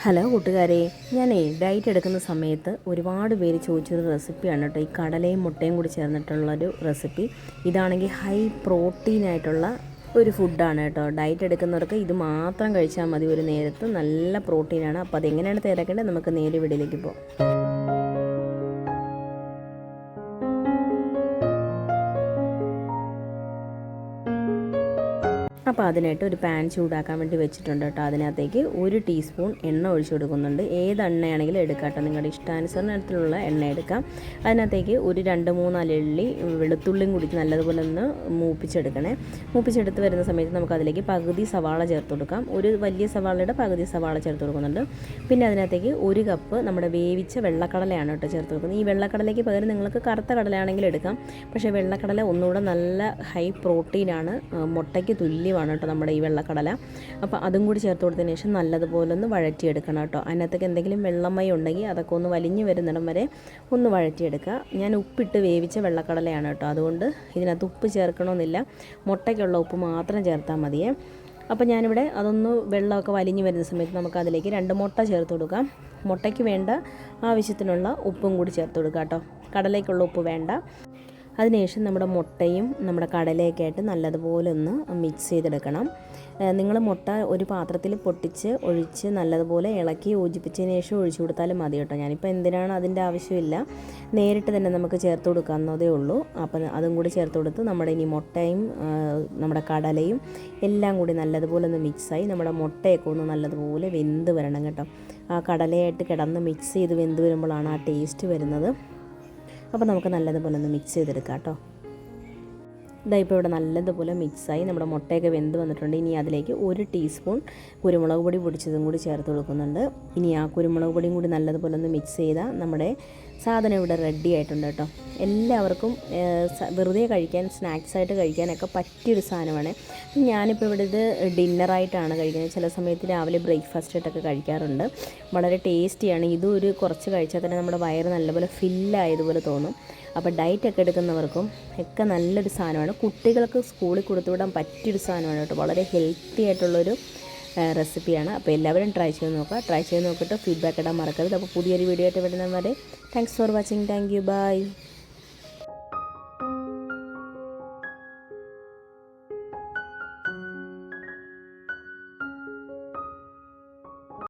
Hello കൂട്ടുകാരെ, ഞാനേ diet എടുക്കുന്ന സമയത്ത് ഒരുപാട് പേര് ചോദിച്ചൊരു റെസിപ്പിയാണ് കേട്ടോ ഈ കടലയും മുട്ടയും കൂടി ചേർന്നിട്ടുള്ളൊരു റെസിപ്പി. ഇതാണെങ്കിൽ ഹൈ പ്രോട്ടീനായിട്ടുള്ള ഒരു ഫുഡാണ് കേട്ടോ. ഡയറ്റ് എടുക്കുന്നവർക്ക് ഇത് മാത്രം കഴിച്ചാൽ മതി ഒരു നേരത്ത്. നല്ല പ്രോട്ടീനാണ്. അപ്പോൾ അതെങ്ങനെയാണ് തയ്യാറാക്കേണ്ടത് നമുക്ക് നേരെ വീഡിയോയിലേക്ക് പോകാം. അപ്പോൾ അതിനായിട്ട് ഒരു പാൻ ചൂടാക്കാൻ വേണ്ടി വെച്ചിട്ടുണ്ട് കേട്ടോ. അതിനകത്തേക്ക് 1 ടീസ്പൂൺ എണ്ണ ഒഴിച്ചു കൊടുക്കുന്നുണ്ട്. ഏത് എണ്ണയാണെങ്കിലും എടുക്കാം കേട്ടോ, നിങ്ങളുടെ ഇഷ്ടാനുസരണത്തിലുള്ള എണ്ണ എടുക്കാം. അതിനകത്തേക്ക് ഒരു 2-3 അല്ലി വെളുത്തുള്ളിയും കൂടി നല്ലതുപോലെ ഒന്ന് മൂപ്പിച്ചെടുക്കണേ. മൂപ്പിച്ചെടുത്ത് വരുന്ന സമയത്ത് നമുക്ക് അതിലേക്ക് പകുതി സവാള ചേർത്ത് കൊടുക്കാം. ഒരു വലിയ സവാളയുടെ പകുതി സവാള ചേർത്ത് കൊടുക്കുന്നുണ്ട്. പിന്നെ അതിനകത്തേക്ക് 1 കപ്പ് നമ്മുടെ വേവിച്ച വെള്ളക്കടലയാണ് കേട്ടോ ചേർത്ത് കൊടുക്കുന്നത്. ഈ വെള്ളക്കടലയ്ക്ക് പകരം നിങ്ങൾക്ക് കറുത്ത കടലയാണെങ്കിൽ എടുക്കാം. പക്ഷേ വെള്ളക്കടല ഒന്നുകൂടെ നല്ല ഹൈ പ്രോട്ടീനാണ്, മുട്ടയ്ക്ക് തുല്യമാണ് കേട്ടോ നമ്മുടെ ഈ വെള്ളക്കടല. അപ്പോൾ അതും കൂടി ചേർത്ത് കൊടുത്തതിന് ശേഷം നല്ലതുപോലെ ഒന്ന് വഴറ്റിയെടുക്കണം കേട്ടോ. അതിനകത്തേക്ക് എന്തെങ്കിലും വെള്ളമയം ഉണ്ടെങ്കിൽ അതൊക്കെ ഒന്ന് വലിഞ്ഞ് വരുന്നിടം വരെ ഒന്ന് വഴറ്റിയെടുക്കുക. ഞാൻ ഉപ്പിട്ട് വേവിച്ച വെള്ളക്കടലയാണ് കേട്ടോ, അതുകൊണ്ട് ഇതിനകത്ത് ഉപ്പ് ചേർക്കണമെന്നില്ല. മുട്ടയ്ക്കുള്ള ഉപ്പ് മാത്രം ചേർത്താൽ മതിയേ. അപ്പോൾ ഞാനിവിടെ അതൊന്ന് വെള്ളമൊക്കെ വലിഞ്ഞ് വരുന്ന സമയത്ത് നമുക്ക് അതിലേക്ക് 2 മുട്ട ചേർത്ത് കൊടുക്കാം. മുട്ടയ്ക്ക് വേണ്ട ആവശ്യത്തിനുള്ള ഉപ്പും കൂടി ചേർത്ത് കൊടുക്കാം കേട്ടോ, കടലയ്ക്കുള്ള ഉപ്പ് വേണ്ട. അതിനുശേഷം നമ്മുടെ മുട്ടയും നമ്മുടെ കടലയൊക്കെ ആയിട്ട് നല്ലതുപോലെ ഒന്ന് മിക്സ് ചെയ്തെടുക്കണം. നിങ്ങൾ മുട്ട ഒരു പാത്രത്തിൽ പൊട്ടിച്ച് ഒഴിച്ച് നല്ലതുപോലെ ഇളക്കി യോജിപ്പിച്ചതിന് ശേഷം ഒഴിച്ചു കൊടുത്താലും മതി കേട്ടോ. ഞാനിപ്പോൾ എന്തിനാണ് അതിൻ്റെ ആവശ്യമില്ല, നേരിട്ട് തന്നെ നമുക്ക് ചേർത്ത് കൊടുക്കാവുന്നതേ ഉള്ളൂ. അപ്പം അതും കൂടി ചേർത്ത് കൊടുത്ത് നമ്മുടെ ഇനി മുട്ടയും നമ്മുടെ കടലയും എല്ലാം കൂടി നല്ലതുപോലെ ഒന്ന് മിക്സായി നമ്മുടെ മുട്ടയൊക്കെ ഒന്ന് നല്ലതുപോലെ വെന്ത് വരണം കേട്ടോ. ആ കടലയായിട്ട് കിടന്ന് മിക്സ് ചെയ്ത് വെന്ത് വരുമ്പോഴാണ് ആ ടേസ്റ്റ് വരുന്നത്. അപ്പോൾ നമുക്ക് നല്ലതുപോലെ ഒന്ന് മിക്സ് ചെയ്തെടുക്കാം കേട്ടോ. ഇപ്പോൾ ഇവിടെ നല്ലതുപോലെ മിക്സായി നമ്മുടെ മുട്ടയൊക്കെ വെന്ത് വന്നിട്ടുണ്ട്. ഇനി അതിലേക്ക് 1 ടീസ്പൂൺ കുരുമുളക് പൊടി പൊടിച്ചതും കൂടി ചേർത്ത് കൊടുക്കുന്നുണ്ട്. ഇനി ആ കുരുമുളക് പൊടിയും കൂടി നല്ലതുപോലെ ഒന്ന് മിക്സ് ചെയ്താൽ നമ്മുടെ സാധനം ഇവിടെ റെഡി ആയിട്ടുണ്ട് കേട്ടോ. എല്ലാവർക്കും വെറുതെ കഴിക്കാൻ, സ്നാക്സായിട്ട് കഴിക്കാനൊക്കെ പറ്റിയൊരു സാധനമാണ്. ഞാനിപ്പോൾ ഇവിടെ ഇത് ഡിന്നറായിട്ടാണ് കഴിക്കുന്നത്. ചില സമയത്ത് രാവിലെ ബ്രേക്ക്ഫാസ്റ്റായിട്ടൊക്കെ കഴിക്കാറുണ്ട്. വളരെ ടേസ്റ്റിയാണ്. ഇതും ഒരു കുറച്ച് കഴിച്ചാൽ തന്നെ നമ്മുടെ വയറ് നല്ലപോലെ ഫില്ലായതുപോലെ തോന്നും. അപ്പോൾ ഡയറ്റൊക്കെ എടുക്കുന്നവർക്കും ഒക്കെ നല്ലൊരു സാധനമാണ്. കുട്ടികൾക്ക് സ്കൂളിൽ കൊടുത്തുവിടാൻ പറ്റിയൊരു സാധനമാണ് കേട്ടോ. വളരെ ഹെൽത്തി ആയിട്ടുള്ളൊരു റെസിപ്പിയാണ്. അപ്പോൾ എല്ലാവരും ട്രൈ ചെയ്ത് നോക്കുക. ട്രൈ ചെയ്ത് നോക്കിയിട്ട് ഫീഡ്ബാക്ക് ഇടാൻ മറക്കരുത്. അപ്പോൾ പുതിയൊരു വീഡിയോ ആയിട്ട് വരുന്നവരെ thanks for watching. Thank you. By.